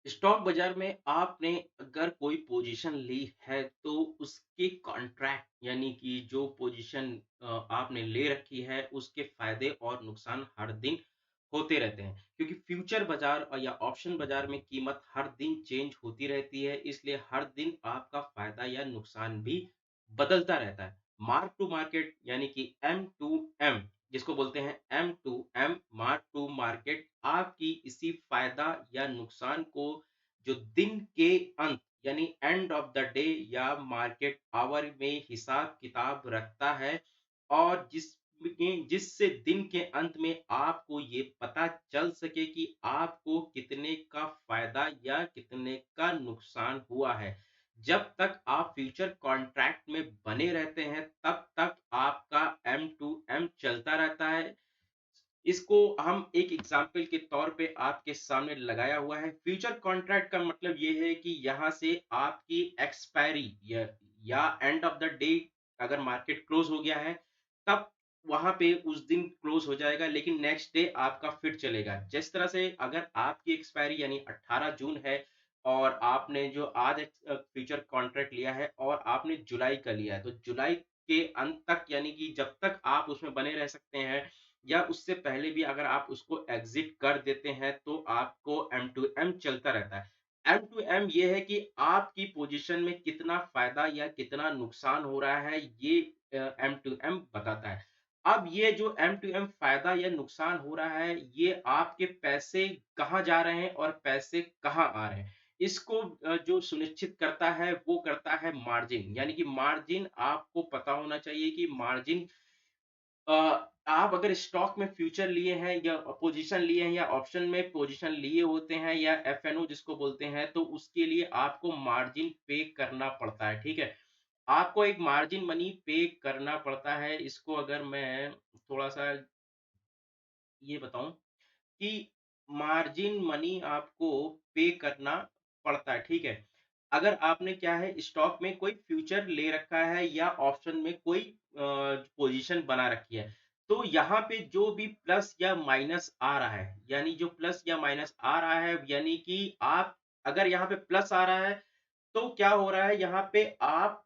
Stock बाजार में आपने अगर कोई पोजीशन ली है तो उसके कॉन्ट्रैक्ट यानी कि जो पोजीशन आपने ले रखी है उसके फायदे और नुकसान हर दिन होते रहते हैं क्योंकि फ्यूचर बाजार या ऑप्शन बाजार में कीमत हर दिन चेंज होती रहती है, इसलिए हर दिन आपका फायदा या नुकसान भी बदलता रहता है। मार्क टू मार्केट यानी कि एम टू एम जिसको बोलते हैं M to M mark to market आपकी इसी फायदा या नुकसान को जो दिन के अंत यानी एंड ऑफ द डे या मार्केट आवर में हिसाब किताब रखता है और जिससे दिन के अंत में आपको ये पता चल सके कि आपको कितने का फायदा या कितने का नुकसान हुआ है। जब तक आप फ्यूचर कॉन्ट्रैक्ट में बने रहते हैं तब तक आपका एम टू एम चलता रहता है। इसको हम एक एग्जाम्पल के तौर पे आपके सामने लगाया हुआ है। फ्यूचर कॉन्ट्रैक्ट का मतलब ये है कि यहाँ से आपकी एक्सपायरी या एंड ऑफ द डे अगर मार्केट क्लोज हो गया है, तब वहाँ पे उस दिन क्लोज हो जाएगा, लेकिन नेक्स्ट डे आपका फिर चलेगा। जिस तरह से अगर आपकी एक्सपायरी यानी 18 जून है और आपने जो आज फ्यूचर कॉन्ट्रैक्ट लिया है और आपने जुलाई का लिया है, तो जुलाई के अंत तक यानी कि जब तक आप उसमें बने रह सकते हैं या उससे पहले भी अगर आप उसको एग्ज़िट कर देते हैं, तो आपको एम टू एम चलता रहता है। एम टू एम ये है कि आपकी पोज़ीशन में कितना फ़ायदा या कितना नुकसान हो रहा है, ये एम टू एम बताता है। अब ये जो एम टू एम फ़ायदा या नुकसान हो रहा है, ये आपके पैसे कहाँ जा रहे हैं और पैसे कहाँ आ रहे हैं, इसको जो सुनिश्चित करता है, वो करता है मार्जिन। यानी कि मार्जिन आपको पता होना चाहिए कि मार्जिन अ, आप अगर स्टॉक में फ्यूचर लिए हैं या पोजीशन लिए हैं या ऑप्शन में पोजीशन लिए होते हैं या एफएनओ जिसको बोलते हैं, तो उसके लिए आपको मार्जिन पे करना पड़ता है, ठीक है? आपको एक मार्जिन मनी पे करना पड़ता है। इसको अगर मैं थोड़ा-सा ये बताऊँ कि मार्जिन मनी आपको पे करना पड़ता है, ठीक है? अगर आपने क्या है स्टॉक में कोई फ्यूचर ले रखा है या ऑप्शन में कोई पोजीशन बना रखी है, तो यहाँ पे जो भी प्लस या माइनस आ रहा है, यानी जो प्लस या माइनस आ रहा है, यानी कि आप अगर यहाँ पे प्लस आ रहा है, तो क्या हो रहा है यहाँ पे आप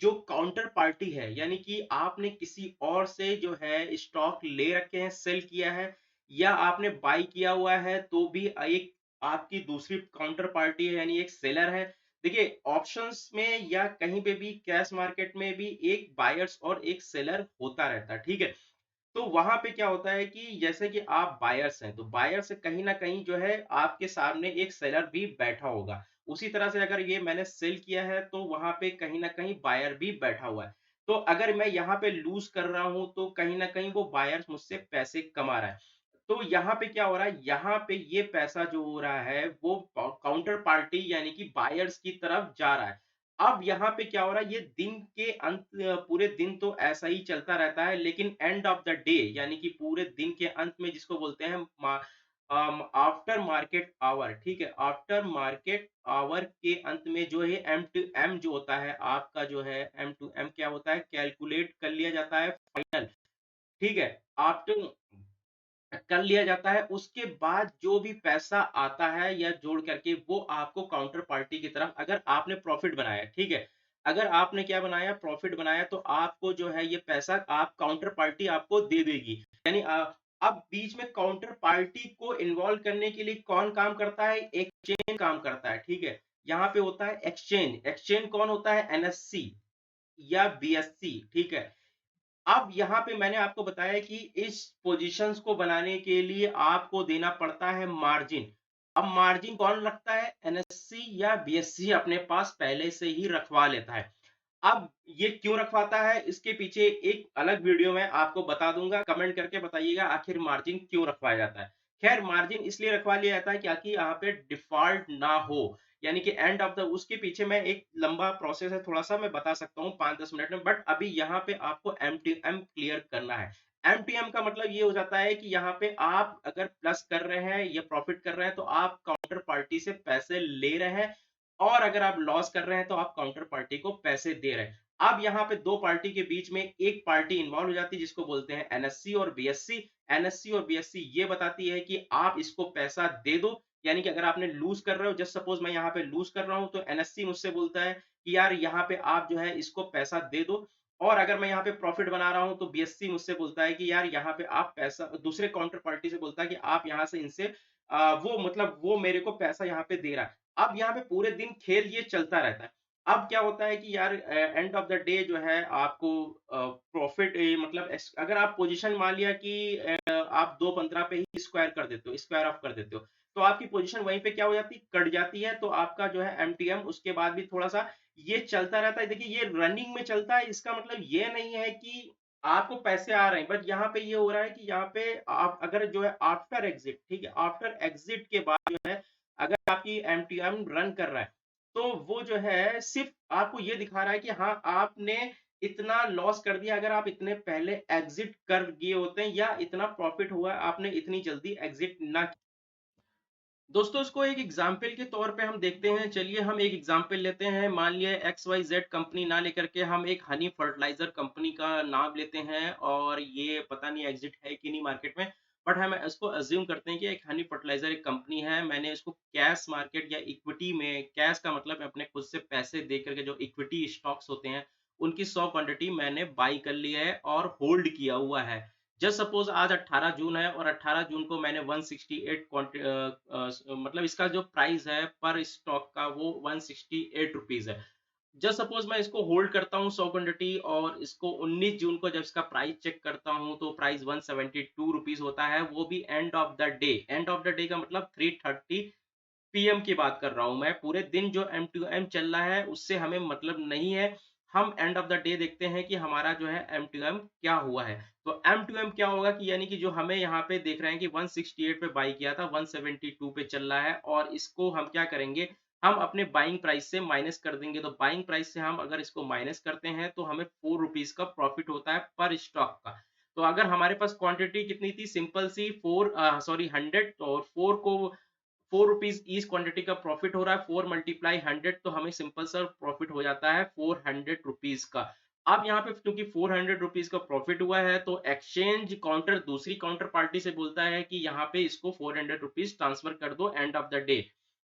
जो काउंटर पार्टी है, यानी कि आपने किसी और से जो है स्टॉक ले रखे हैं, सेल किया है या आपने बाय किया हुआ है, तो भी एक आपकी दूसरी काउंटर पार्टी है, यानी एक सेलर है। देखिए, ऑप्शंस में या कहीं पे भी कैश मार्केट में भी एक बायर्स और एक सेलर होता रहता है, ठीक है? तो वहाँ पे क्या होता है कि जैसे कि आप बायर्स हैं, तो बायर्स से कहीं न कहीं जो है आपके सामने एक सेलर भी बैठा होगा। उसी तरह से अगर ये मैंने सेल किया है तो वहाँ पे कहीं न कहीं बायर भी बैठा हुआ है। तो अगर मैं यहाँ पे लूज़ कर रहा हूँ तो कहीं न कहीं वो बायर मुझसे पैसे कमा रहा है। तो यहाँ पे क्या हो रहा है, यहाँ पे ये पैसा जो हो रहा है वो काउंटर पार्टी यानी कि बायर्स की तरफ जा रहा है। अब यहाँ पे क्या हो रहा है, ये दिन के अंत पूरे दिन तो ऐसा ही चलता रहता है, लेकिन एंड ऑफ द डे यानी कि पूरे दिन के अंत में जिसको बोलते हैं आफ्टर मार्केट आवर, ठीक है? आफ्टर मार्केट आवर के अंत में जो है एम टू एम जो होता है, आपका जो है एम टू एम क्या होता है, कैलकुलेट कर लिया जाता है फाइनल, ठीक है? आफ्टर कर लिया जाता है, उसके बाद जो भी पैसा आता है या जोड़ करके वो आपको काउंटर पार्टी की तरफ, अगर आपने प्रॉफिट बनाया, ठीक है? अगर आपने क्या बनाया, प्रॉफिट बनाया, तो आपको जो है ये पैसा आप काउंटर पार्टी आपको दे देगी। यानी अब बीच में काउंटर पार्टी को इन्वॉल्व करने के लिए कौन काम करता है? एक्सचेंज काम करता है, ठीक है? यहाँ पे होता है एक्सचेंज, एक्सचेंज कौन होता है? एनएससी या बीएससी, ठीक है? अब यहाँ पे मैंने आपको बताया कि इस पोज़ीशंस को बनाने के लिए आपको देना पड़ता है मार्जिन। अब मार्जिन कौन रखता है? एनएससी या बीएससी अपने पास पहले से ही रखवा लेता है। अब ये क्यों रखवाता है? इसके पीछे एक अलग वीडियो में आपको बता दूँगा, कमेंट करके बताइएगा आखिर मार्जिन क्यों रखवाया जाता है। ख़ैर मार्जिन इसलिए रखवा लिया जाता है ताकि यहाँ पे डिफ़ॉल्ट ना हो, यानी कि एंड ऑफ द उसके पीछे मैं एक लंबा प्रोसेस है, थोड़ा-सा मैं बता सकता हूँ 5-10 मिनट में, बट अभी यहाँ पे आपको एम टू एम क्लियर करना है। एम टू एम का मतलब ये हो जाता है कि यहाँ पे आप अगर प्लस कर रहे हैं या प्रॉफ़िट कर रहे हैं, तो आप काउंटर पार्टी से पैसे ले रहे हैं और अगर आप लॉस कर रहे हैं, तो आप काउंटर पार्टी को पैसे दे रहे हैं। अब यहाँ पे 2 पार्टी के बीच में एक पार्टी इन्वॉल्व हो जाती है जिसको बोलते हैं एनएससी और बीएससी। एनएससी और बीएससी ये बताती है कि आप इसको पैसा दे दो, यानी कि अगर आपने लूज़ कर रहे हो, जस्ट सपोज़ मैं यहाँ पे लूज़ कर रहा हूँ, तो एनएससी मुझसे बोलता है कि यार यहाँ पे आप जो है इसको पैसा दे दो, और अगर मैं यहाँ पे प्रॉफिट बना रहा हूँ तो बीएससी मुझसे बोलता है कि यार यहाँ पे आप पैसा, दूसरे काउंटर पार्टी से बोलता है कि आप यहाँ से इनसे वो मतलब वो मेरे को पैसा यहाँ पे दे रहा है। अब यहाँ पे पूरे दिन खेल ये चलता रहता है। अब क्या होता है कि यार एंड ऑफ द डे जो है आपको प्रॉफिट मतलब अगर आप पोजीशन मान लिया कि आप 2.15 पे ही स्क्वायर कर देते हो, स्क्वायर ऑफ कर देते हो, तो आपकी पोजीशन वहीं पे क्या हो जाती है, कट जाती है। तो आपका जो है एमटीएम उसके बाद भी थोड़ा-सा ये चलता रहता है। देखिए ये रनिंग में चलता है, इसका मतलब ये नहीं है कि आपको पैसे आ रहे हैं, बट यहाँ पे ये हो रहा है कि यहाँ पे आप अगर जो है आफ्टर एग्जिट, ठीक है, आफ्टर एग्जिट के बाद जो है अगर आपकी एमटीएम रन कर रहा है, तो वो जो है सिर्फ आपको ये दिखा रहा है कि हाँ, आपने इतना लॉस कर दिया। अगर आप इतने पहले एग्जिट कर दिए होते हैं या इतना प्रॉफिट हुआ, आपने इतनी जल्दी एग्जिट ना। दोस्तों इसको एक एग्जाम्पल के तौर पे हम देखते हैं। चलिए हम एक एग्जाम्पल लेते हैं। मान लिया एक्स वाई जेड कंपनी ना लेकर के हम एक हनी फर्टिलाइजर कंपनी का नाम लेते हैं, और ये पता नहीं एग्जिट है कि नहीं मार्केट में, बट हम इसको अज्यूम करते हैं कि एक हनी फर्टिलाइजर एक कंपनी है। मैंने इसको कैश मार्केट या इक्विटी में, कैश का मतलब मैं अपने खुद से पैसे दे करके जो इक्विटी स्टॉक्स होते हैं उनकी 100 क्वांटिटी मैंने बाई कर लिया है और होल्ड किया हुआ है। जस्ट सपोज आज 18 जून है और 18 जून को मैंने 168 मतलब इसका जो प्राइस है पर स्टॉक का वो 168 रुपीज है। जस्ट सपोज मैं इसको होल्ड करता हूँ 100 क्वांटिटी, और इसको 19 जून को जब इसका प्राइस चेक करता हूँ तो प्राइस 172 रुपीज होता है, वो भी end of the day. End of the day का मतलब 3:30 पीएम की बात कर रहा हूँ मैं। पूरे दिन जो एम टू एम चल रहा है उससे हमें मतलब नहीं है। हम एंड ऑफ द डे देखते हैं कि हमारा जो है एम टू एम क्या हुआ है। तो एम टू एम क्या होगा कि यानी कि जो हमें यहाँ पे देख रहे हैं कि 168 पे बाई किया था, 172 पे चल रहा है, और इसको हम क्या करेंगे, हम अपने बाइंग प्राइस से माइनस कर देंगे। तो बाइंग प्राइस से हम अगर इसको माइनस करते हैं तो हमें 4 रुपीज का प्रॉफिट होता है पर स्टॉक का। तो अगर हमारे पास क्वांटिटी कितनी थी, सिंपल सी 100, और 4 को 4 रुपीज ईच क्वांटिटी का प्रॉफिट हो रहा है, 4 मल्टीप्लाई 100, तो हमें सिंपल सा प्रॉफिट हो जाता है 400 रुपीज का। अब यहाँ पे क्योंकि 400 रुपीज का प्रॉफिट हुआ है तो एक्सचेंज काउंटर दूसरी काउंटर पार्टी से बोलता है कि यहाँ पे इसको 400 रुपीज ट्रांसफर कर दो एंड ऑफ द डे।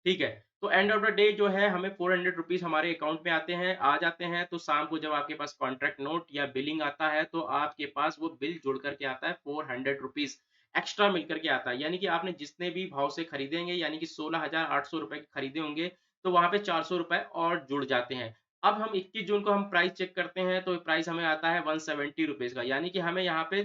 ठीक है, तो एंड ऑफ द डे जो है हमें 400 रुपीज हमारे अकाउंट में आते हैं, आ जाते हैं। तो शाम को जब आपके पास कॉन्ट्रैक्ट नोट या बिलिंग आता है तो आपके पास वो बिल जुड़ करके आता है 400 रुपीज एक्स्ट्रा मिल करके आता है। यानी कि आपने जितने भी भाव से खरीदेंगे, यानी कि 16,800 रुपए के खरीदे होंगे, तो वहां पे 400 रुपए और जुड़ जाते हैं। अब हम 21 जून को हम प्राइस चेक करते हैं तो प्राइस हमें आता है 170 रुपीज का, यानी कि हमें यहाँ पे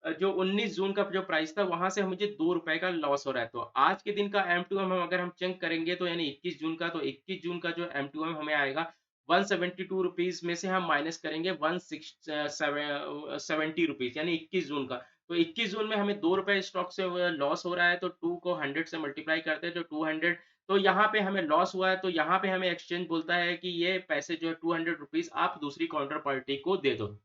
जो 19 जून का जो प्राइस था वहां से मुझे 2 रुपए का लॉस हो रहा है। तो आज के दिन का एम टू एम हम अगर हम चेक करेंगे तो यानी 21 जून का, तो 21 जून का जो एम टू एम हमें आएगा 172 रुपीज में से हम माइनस करेंगे 170 रुपीज, यानी 21 जून का। तो 21 जून में हमें 2 रुपए स्टॉक से लॉस हो रहा है, तो 2 को 100 से मल्टीप्लाई करते हैं तो 200। तो यहाँ पे हमें लॉस हुआ है, तो यहाँ पे हमें एक्सचेंज बोलता है कि ये पैसे जो है 200 रुपीज आप दूसरी काउंटर पार्टी को दे दो।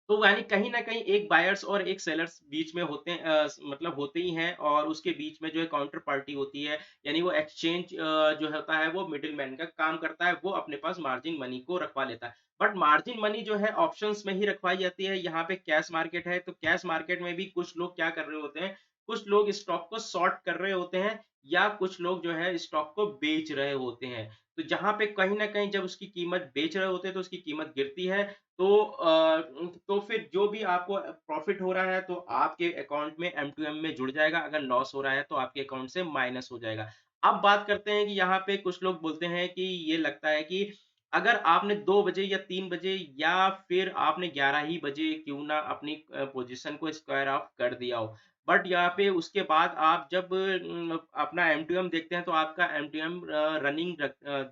तो यानी कहीं न कहीं एक बायर्स और एक सेलर्स बीच में होते हैं, मतलब होते ही हैं, और उसके बीच में जो है काउंटर पार्टी होती है, यानी वो एक्सचेंज जो होता है वो मिडलमैन का काम करता है, वो अपने पास मार्जिन मनी को रखवा लेता है। बट मार्जिन मनी जो है ऑप्शंस में ही रखवाई जाती है, यहाँ पे कैश मार्केट है, तो कैश मार्केट में भी कुछ लोग क्या कर रहे होते हैं, कुछ लोग स्टॉक को शॉर्ट कर रहे होते हैं, या कुछ लोग जो है स्टॉक को बेच रहे होते हैं। तो जहाँ पे कहीं न कहीं जब उसकी कीमत बेच रहे होते हैं तो उसकी कीमत गिरती है, तो तो फिर जो भी आपको प्रॉफिट हो रहा है तो आपके अकाउंट में एम टू एम में जुड़ जाएगा, अगर लॉस हो रहा है तो आपके अकाउंट से माइनस हो जाएगा। अब बात करते हैं कि यहाँ पे कुछ लोग बोलते हैं कि ये लगता है कि अगर आपने 2 बजे या 3 बजे या फिर आपने 11 ही बजे क्यों ना अपनी पोजीशन को स्क्वायर ऑफ कर दिया हो। बट यहाँ पे उसके बाद आप जब अपना एम टू एम देखते हैं तो आपका एम टू एम रनिंग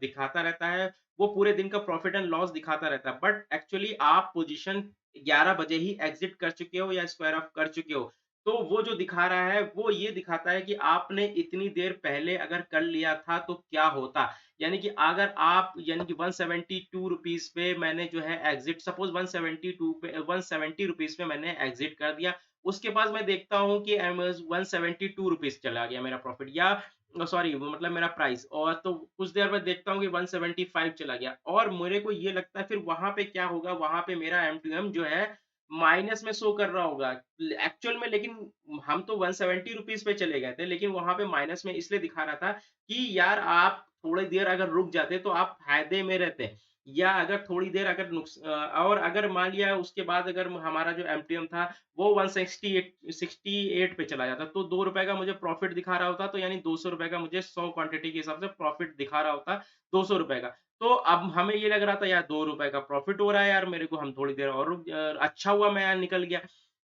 दिखाता रहता है, वो पूरे दिन का प्रॉफिट एंड लॉस दिखाता रहता है। बट एक्चुअली आप पोजीशन 11 बजे ही एग्ज़िट कर चुके हो या स्क्वायर ऑफ कर चुके हो। तो वो जो दिखा रहा है, वो ये दिखाता है कि आपने इतनी देर पहले अगर कर लिया था तो क्या होता? यानी कि अगर आप यानी कि 172 रुपीज़ पे मैंने जो है एग्ज़िट, सपोज़ 172 पे 170 रुपीज़ पे मैंने एग्ज़िट कर दिया। उसके बाद मैं देखता हूँ कि 172 रुपीज़ चला गया मेरा प्रॉफिट, या सॉरी मतलब मेरा प्राइस, और तो कुछ देर बाद देखता हूँ कि 175 चला गया, और मेरे को ये लगता है फिर वहाँ पे क्या होगा, वहाँ पे मेरा एम टू एम जो है माइनस में शो कर रहा होगा एक्चुअल में, लेकिन हम तो 170 रुपीज़ पे चले गए थे, लेकिन वहाँ पे माइनस में इसलिए दिखा रहा था कि यार आप थोड़ी देर अगर रुक जाते तो आप फायदे में रहते। या अगर थोड़ी देर अगर और अगर मान लिया उसके बाद अगर हमारा जो एमटीएम था वो 168 पे चला जाता, तो ₹2 का मुझे प्रॉफिट दिखा रहा होता, तो यानी ₹200 का मुझे 100 क्वांटिटी के हिसाब से प्रॉफिट दिखा रहा होता, ₹200 का। तो अब हमें ये लग रहा था यार ₹2 का प्रॉफिट हो रहा है यार मेरे को, हम थोड़ी देर और अच्छा हुआ मैं निकल गया।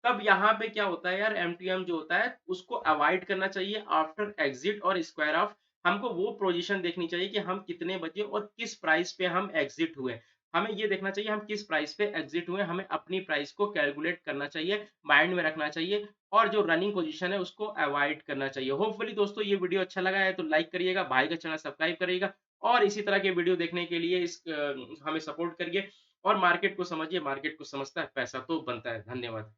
तब यहाँ पे क्या होता है यार, एमटीएम जो होता है उसको अवॉइड करना चाहिए आफ्टर एग्जिट और स्क्वायर ऑफ। हमको वो पोजीशन देखनी चाहिए कि हम कितने बजे और किस प्राइस पे हम एग्जिट हुए। हमें ये देखना चाहिए हम किस प्राइस पे एग्जिट हुए, हमें अपनी प्राइस को कैलकुलेट करना चाहिए, माइंड में रखना चाहिए, और जो रनिंग पोजीशन है उसको अवॉइड करना चाहिए। होपफुली दोस्तों ये वीडियो अच्छा लगा है तो लाइक करिएगा, भाई का चैनल सब्सक्राइब करिएगा, और इसी तरह के वीडियो देखने के लिए हमें सपोर्ट करिए, और मार्केट को समझिए, मार्केट को समझता है पैसा तो बनता है। धन्यवाद।